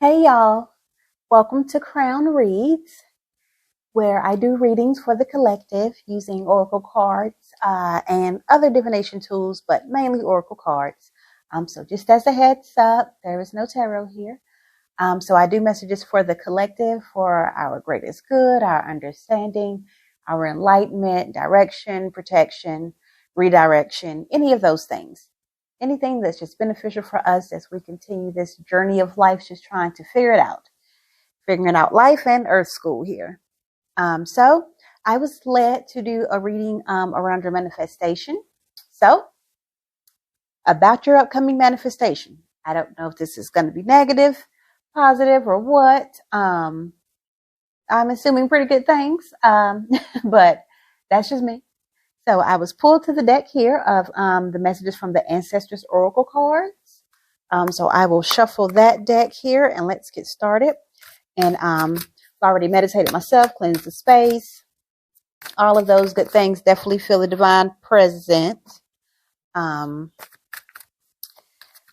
Hey y'all, welcome to Crown Reads, where I do readings for the collective using oracle cards and other divination tools, but mainly oracle cards. So just as a heads up, there is no tarot here. So I do messages for the collective for our greatest good, our understanding, our enlightenment, direction, protection, redirection, any of those things. Anything that's just beneficial for us as we continue this journey of life, just trying to figure it out, figuring out life and earth school here. So I was led to do a reading around your manifestation. So about your upcoming manifestation. I don't know if this is going to be negative, positive, or what. I'm assuming pretty good things, but that's just me. So I was pulled to the deck here of the messages from the Ancestors Oracle cards. So I will shuffle that deck here and let's get started. And I've already meditated myself, cleansed the space, all of those good things. Definitely feel the divine presence. Did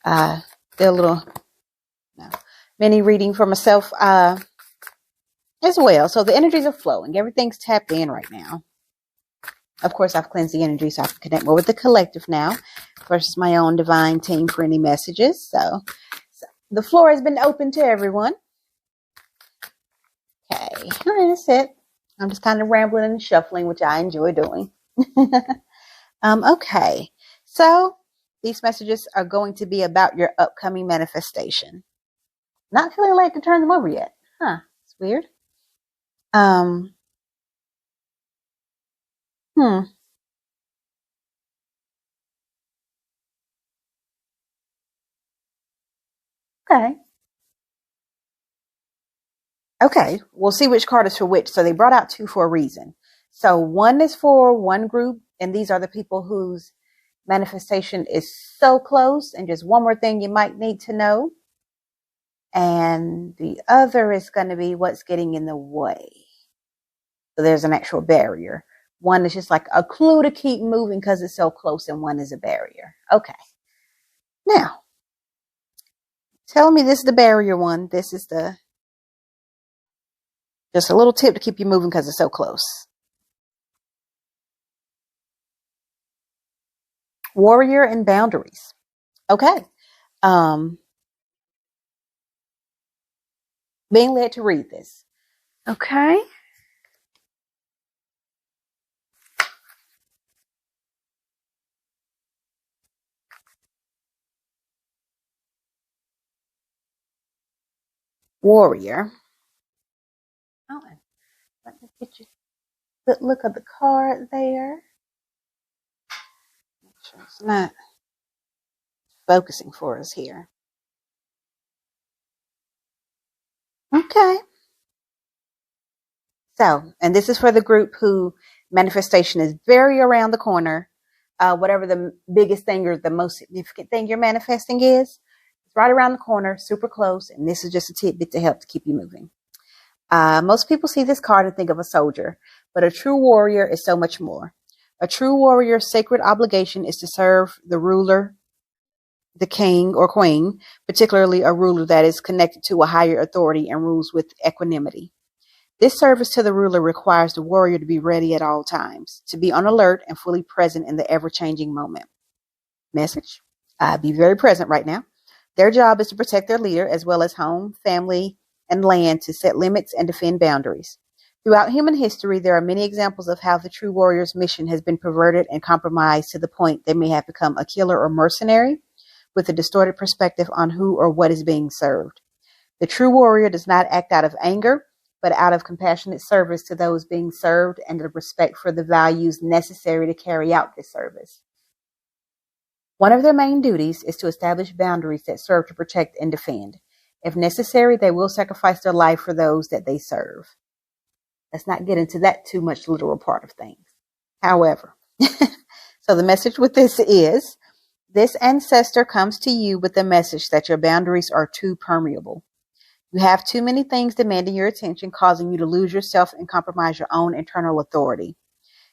a little mini reading for myself as well. So the energies are flowing. Everything's tapped in right now. Of course, I've cleansed the energy so I can connect more with the collective now versus my own divine team for any messages. So the floor has been open to everyone. Okay, all right, that's it. I'm just kind of rambling and shuffling, which I enjoy doing. Okay, so these messages are going to be about your upcoming manifestation. Not feeling like to turn them over yet. Huh, it's weird. Okay. Okay, we'll see which card is for which. So they brought out two for a reason. So one is for one group, and these are the people whose manifestation is so close, and just one more thing you might need to know. And the other is going to be what's getting in the way. So there's an actual barrier. One is just like a clue to keep moving because it's so close, and one is a barrier. Okay. Now, tell me this is the barrier one. This is just a little tip to keep you moving because it's so close. Warrior and boundaries. Okay. Being led to read this. Okay. Warrior. Oh, let me get you a good look at the card there. Make sure it's not focusing for us here. Okay. So, and this is for the group who manifestation is very around the corner. Whatever the biggest thing or the most significant thing you're manifesting is, it's right around the corner, super close. And this is just a tidbit to help to keep you moving. Most people see this card and think of a soldier, but a true warrior is so much more. A true warrior's sacred obligation is to serve the ruler, the king or queen, particularly a ruler that is connected to a higher authority and rules with equanimity. This service to the ruler requires the warrior to be ready at all times, to be on alert and fully present in the ever-changing moment. Message: be very present right now. Their job is to protect their leader as well as home, family, and land, to set limits and defend boundaries. Throughout human history, there are many examples of how the true warrior's mission has been perverted and compromised to the point they may have become a killer or mercenary with a distorted perspective on who or what is being served. The true warrior does not act out of anger, but out of compassionate service to those being served and the respect for the values necessary to carry out this service. One of their main duties is to establish boundaries that serve to protect and defend. If necessary, they will sacrifice their life for those that they serve. Let's not get into that too much literal part of things. However, so the message with this is, this ancestor comes to you with the message that your boundaries are too permeable. You have too many things demanding your attention, causing you to lose yourself and compromise your own internal authority.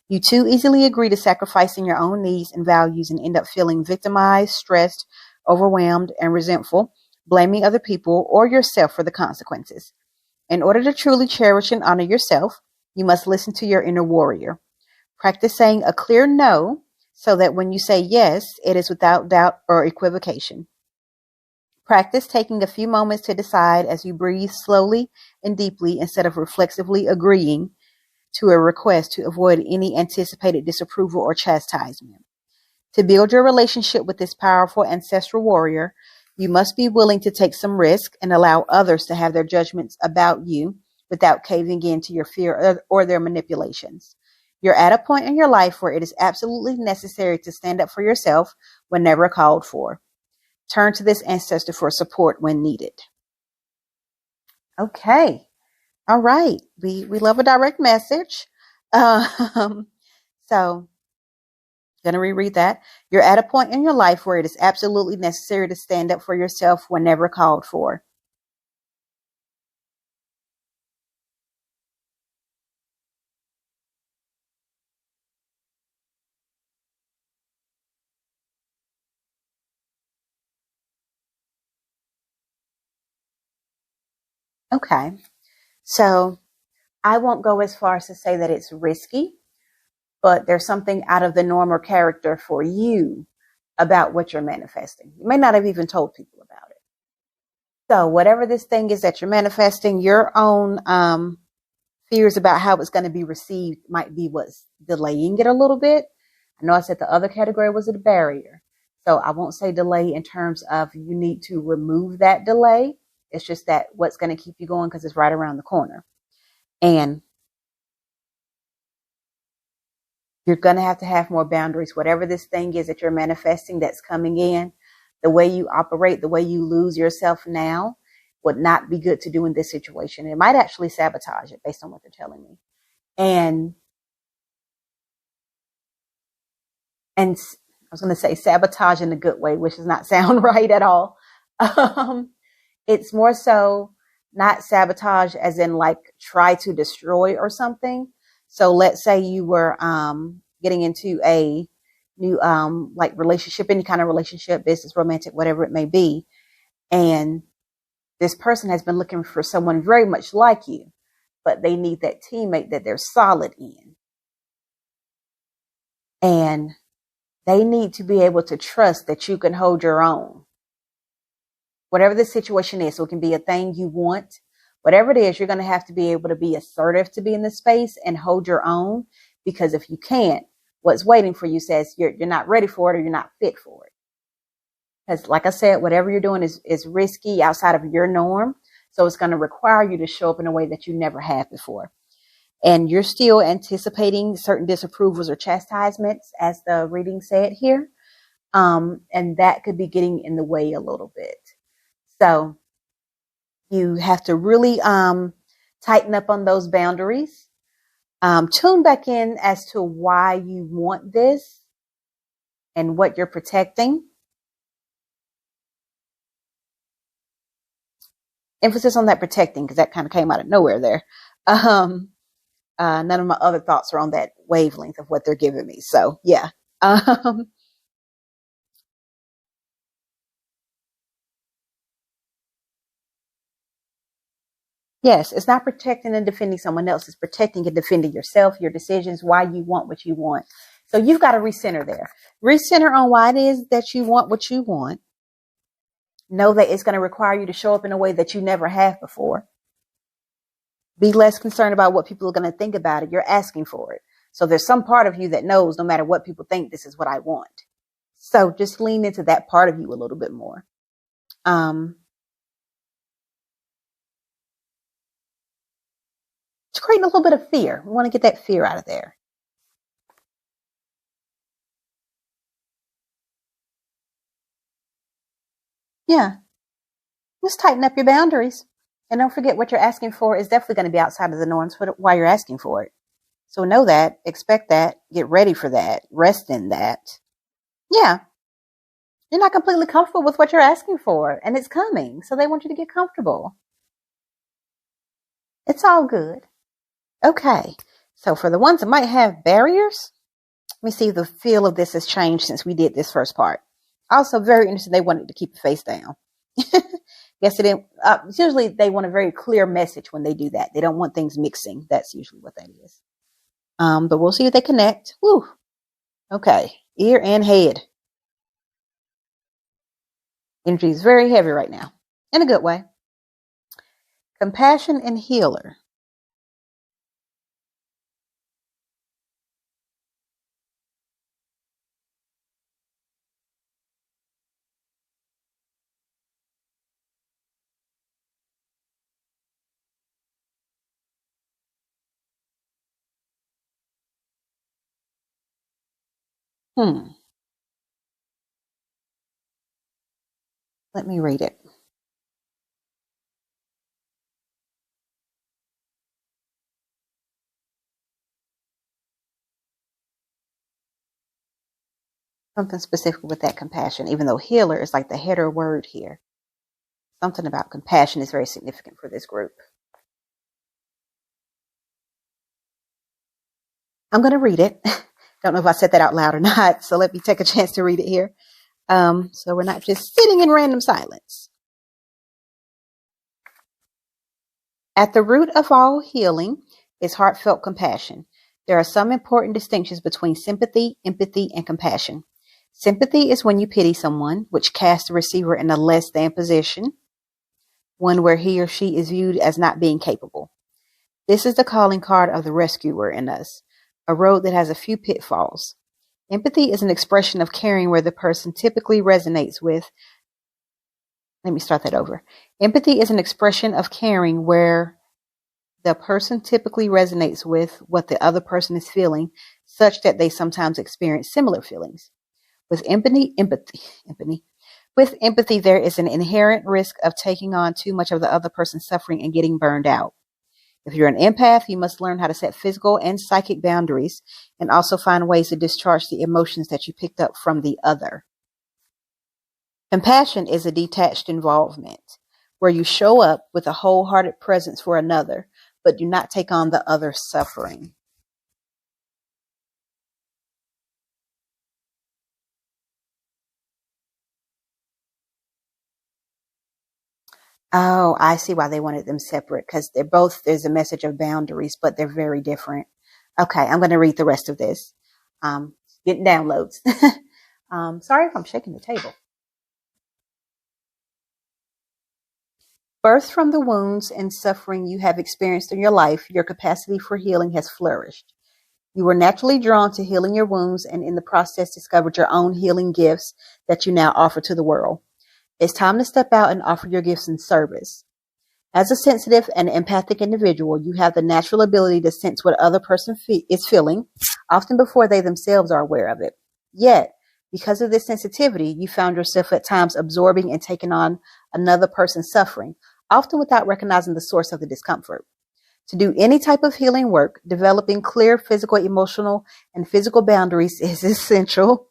You too easily agree to sacrificing your own needs and values and end up feeling victimized, stressed, overwhelmed, and resentful, blaming other people or yourself for the consequences. In order to truly cherish and honor yourself, you must listen to your inner warrior. Practice saying a clear no so that when you say yes, it is without doubt or equivocation. Practice taking a few moments to decide as you breathe slowly and deeply instead of reflexively agreeing to a request to avoid any anticipated disapproval or chastisement. To build your relationship with this powerful ancestral warrior, you must be willing to take some risk and allow others to have their judgments about you without caving in to your fear or their manipulations. You're at a point in your life where it is absolutely necessary to stand up for yourself when never called for. Turn to this ancestor for support when needed. Okay. All right. We love a direct message. So going to reread that. You're at a point in your life where it is absolutely necessary to stand up for yourself whenever called for. Okay. So I won't go as far as to say that it's risky, but there's something out of the norm or character for you about what you're manifesting. You may not have even told people about it. So whatever this thing is that you're manifesting, your own fears about how it's going to be received might be what's delaying it a little bit. I know I said the other category was a barrier. So I won't say delay in terms of you need to remove that delay. It's just that what's going to keep you going because it's right around the corner. And you're going to have more boundaries. Whatever this thing is that you're manifesting that's coming in, the way you operate, the way you lose yourself now would not be good to do in this situation. It might actually sabotage it based on what they're telling me. And I was going to say sabotage in a good way, which does not sound right at all. It's more so not sabotage as in like try to destroy or something. So let's say you were getting into a new like relationship, any kind of relationship, business, romantic, whatever it may be. And this person has been looking for someone very much like you, but they need that teammate that they're solid in. And they need to be able to trust that you can hold your own. Whatever the situation is, so it can be a thing you want. Whatever it is, you're going to have to be able to be assertive to be in this space and hold your own. Because if you can't, what's waiting for you says you're not ready for it or you're not fit for it. Because like I said, whatever you're doing is risky outside of your norm. So it's going to require you to show up in a way that you never have before. And you're still anticipating certain disapprovals or chastisements, as the reading said here. And that could be getting in the way a little bit. So you have to really tighten up on those boundaries. Tune back in as to why you want this and what you're protecting. Emphasis on that protecting, because that kind of came out of nowhere there. None of my other thoughts are on that wavelength of what they're giving me. So yeah. Yes, it's not protecting and defending someone else. It's protecting and defending yourself, your decisions, why you want what you want. So you've got to recenter there. Recenter on why it is that you want what you want. Know that it's going to require you to show up in a way that you never have before. Be less concerned about what people are going to think about it. You're asking for it. So there's some part of you that knows no matter what people think, this is what I want. So just lean into that part of you a little bit more. It's creating a little bit of fear. We want to get that fear out of there. Yeah. Just tighten up your boundaries. And don't forget what you're asking for is definitely going to be outside of the norms for why you're asking for it. So know that, expect that, get ready for that, rest in that. Yeah. You're not completely comfortable with what you're asking for, and it's coming. So they want you to get comfortable. It's all good. Okay. So for the ones that might have barriers, let me see if the feel of this has changed since we did this first part. Also very interesting. They wanted to keep your face down. Guess it didn't. Usually they want a very clear message when they do that. They don't want things mixing. That's usually what that is. But we'll see if they connect. Woo. Okay. Ear and head. Energy is very heavy right now. In a good way. Compassion and healer. Let me read it. Something specific with that compassion, even though healer is like the header word here. Something about compassion is very significant for this group. I'm going to read it. Don't know if I said that out loud or not, so let me take a chance to read it here. So we're not just sitting in random silence. At the root of all healing is heartfelt compassion. There are some important distinctions between sympathy, empathy, and compassion. Sympathy is when you pity someone, which casts the receiver in a less than position, one where he or she is viewed as not being capable. This is the calling card of the rescuer in us, a road that has a few pitfalls. Empathy is an expression of caring where the person typically resonates with. Let me start that over. Empathy is an expression of caring where the person typically resonates with what the other person is feeling, such that they sometimes experience similar feelings. With empathy, there is an inherent risk of taking on too much of the other person's suffering and getting burned out. If you're an empath, you must learn how to set physical and psychic boundaries and also find ways to discharge the emotions that you picked up from the other. Compassion is a detached involvement where you show up with a wholehearted presence for another, but do not take on the other's suffering. Oh, I see why they wanted them separate, because there's a message of boundaries, but they're very different. Okay, I'm going to read the rest of this. Getting downloads. Sorry if I'm shaking the table. Birthed from the wounds and suffering you have experienced in your life, your capacity for healing has flourished. You were naturally drawn to healing your wounds and in the process discovered your own healing gifts that you now offer to the world. It's time to step out and offer your gifts in service. As a sensitive and empathic individual, you have the natural ability to sense what other person is feeling, often before they themselves are aware of it. Yet, because of this sensitivity, you found yourself at times absorbing and taking on another person's suffering, often without recognizing the source of the discomfort. To do any type of healing work, developing clear physical, emotional, and physical boundaries is essential.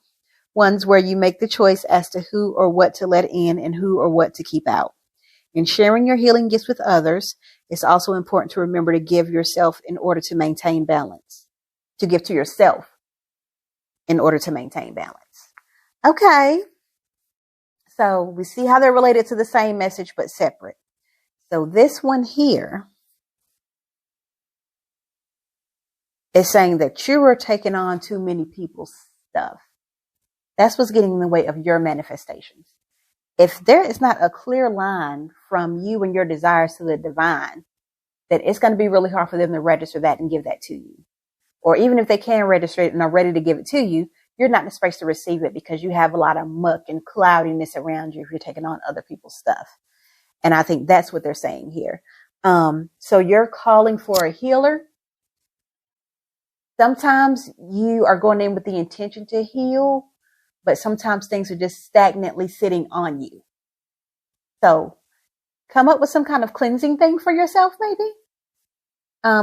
Ones where you make the choice as to who or what to let in and who or what to keep out. In sharing your healing gifts with others, it's also important to remember to give yourself in order to maintain balance. To give to yourself in order to maintain balance. Okay. So we see how they're related to the same message but separate. So this one here is saying that you are taking on too many people's stuff. That's what's getting in the way of your manifestations. If there is not a clear line from you and your desires to the divine, that it's going to be really hard for them to register that and give that to you. Or even if they can register it and are ready to give it to you, you're not in the space to receive it because you have a lot of muck and cloudiness around you if you're taking on other people's stuff. And I think that's what they're saying here. So you're calling for a healer. Sometimes you are going in with the intention to heal, but sometimes things are just stagnantly sitting on you. So come up with some kind of cleansing thing for yourself, maybe.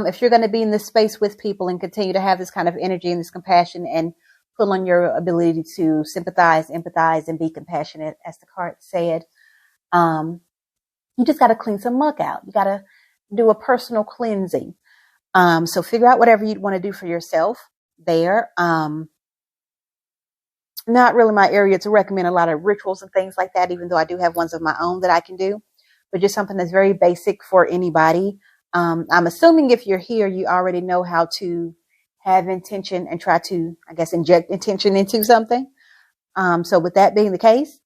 If you're going to be in this space with people and continue to have this kind of energy and this compassion and pull on your ability to sympathize, empathize, and be compassionate, as the card said, you just got to clean some muck out. You got to do a personal cleansing. So figure out whatever you'd want to do for yourself there. Not really my area to recommend a lot of rituals and things like that, even though I do have ones of my own that I can do. but just something that's very basic for anybody. I'm assuming if you're here, you already know how to have intention and try to, I guess, inject intention into something. So with that being the case,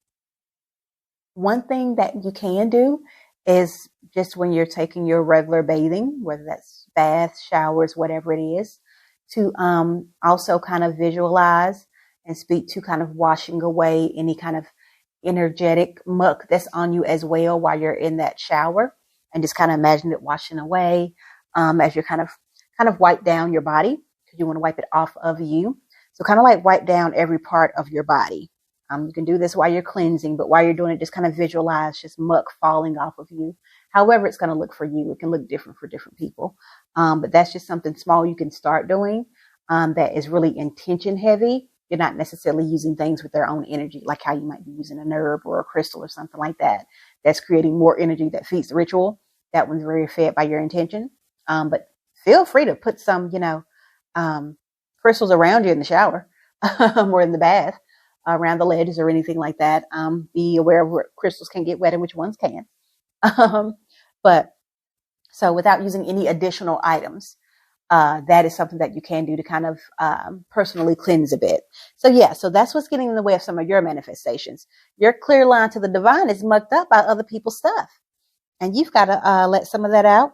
one thing that you can do is just when you're taking your regular bathing, whether that's baths, showers, whatever it is, to also kind of visualize and speak to kind of washing away any kind of energetic muck that's on you as well while you're in that shower, and just kind of imagine it washing away as you're kind of wipe down your body, because you want to wipe it off of you. So kind of like wipe down every part of your body. You can do this while you're cleansing, but while you're doing it, just kind of visualize just muck falling off of you. However it's going to look for you. It can look different for different people. But that's just something small you can start doing that is really intention heavy. You're not necessarily using things with their own energy, like how you might be using a herb or a crystal or something like that. That's creating more energy that feeds the ritual. That one's very fed by your intention. But feel free to put some, crystals around you in the shower or in the bath, around the ledges or anything like that. Be aware of where crystals can get wet and which ones can. But so without using any additional items, that is something that you can do to kind of personally cleanse a bit. So yeah, so that's what's getting in the way of some of your manifestations. Your clear line to the divine is mucked up by other people's stuff, and you've got to let some of that out.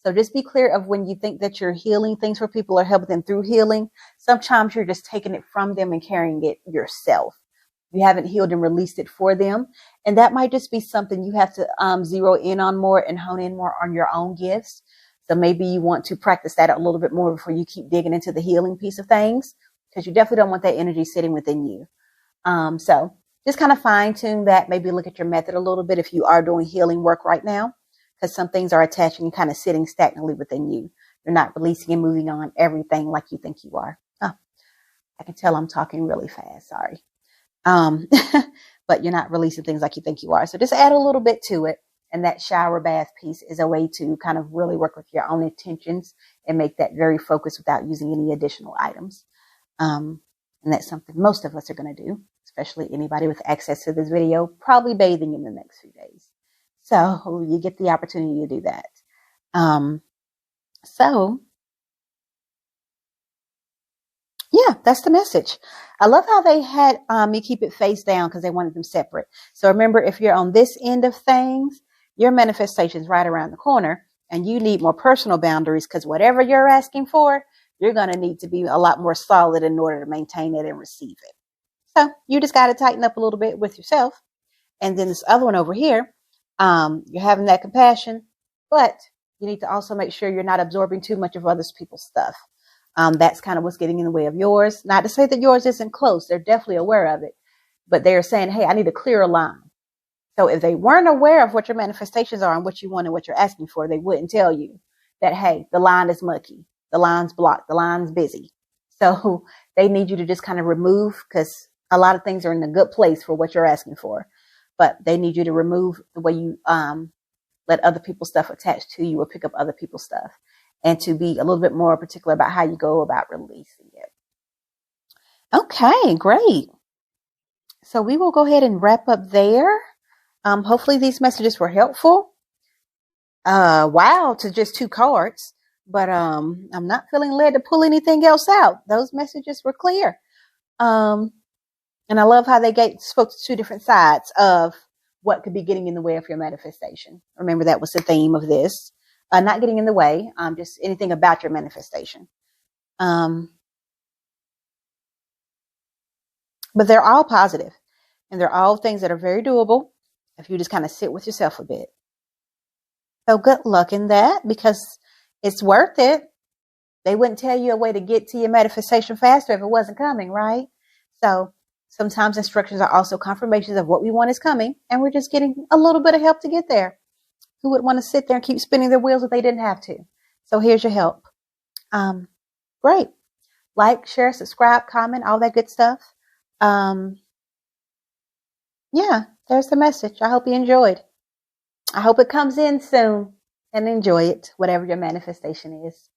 So just be clear of when you think that you're healing things for people or helping them through healing. Sometimes you're just taking it from them and carrying it yourself. You haven't healed and released it for them. And that might just be something you have to zero in on more and hone in more on your own gifts. So maybe you want to practice that a little bit more before you keep digging into the healing piece of things, because you definitely don't want that energy sitting within you. So just kind of fine tune that. Maybe look at your method a little bit if you are doing healing work right now, because some things are attaching and kind of sitting stagnantly within you. You're not releasing and moving on everything like you think you are. Oh, I can tell I'm talking really fast. Sorry. But you're not releasing things like you think you are. So just add a little bit to it. And that shower bath piece is a way to kind of really work with your own intentions and make that very focused without using any additional items. And that's something most of us are going to do, especially anybody with access to this video, probably bathing in the next few days. So you get the opportunity to do that. So yeah, that's the message. I love how they had me keep it face down because they wanted them separate. So remember, if you're on this end of things, your manifestation's right around the corner, and you need more personal boundaries, because whatever you're asking for, you're going to need to be a lot more solid in order to maintain it and receive it. So you just got to tighten up a little bit with yourself. And then this other one over here, you're having that compassion, but you need to also make sure you're not absorbing too much of other people's stuff. That's kind of what's getting in the way of yours. Not to say that yours isn't close. They're definitely aware of it, but they're saying, hey, I need a clearer line. So if they weren't aware of what your manifestations are and what you want and what you're asking for, they wouldn't tell you that, hey, the line is mucky, the line's blocked, the line's busy. So they need you to just kind of remove, because a lot of things are in a good place for what you're asking for, but they need you to remove the way you let other people's stuff attach to you or pick up other people's stuff, and to be a little bit more particular about how you go about releasing it. Okay, great. So we will go ahead and wrap up there. Hopefully these messages were helpful. Wow, to just 2 cards, but I'm not feeling led to pull anything else out. Those messages were clear. And I love how they spoke to 2 different sides of what could be getting in the way of your manifestation. Remember, that was the theme of this. Not getting in the way, just anything about your manifestation. But they're all positive, and they're all things that are very doable if you just kind of sit with yourself a bit. So good luck in that, because it's worth it. They wouldn't tell you a way to get to your manifestation faster if it wasn't coming, right? So sometimes instructions are also confirmations of what we want is coming, and we're just getting a little bit of help to get there. Who would want to sit there and keep spinning their wheels if they didn't have to? So here's your help. Great. Like, share, subscribe, comment, all that good stuff. Yeah, there's the message. I hope you enjoyed. I hope it comes in soon, and enjoy it, whatever your manifestation is.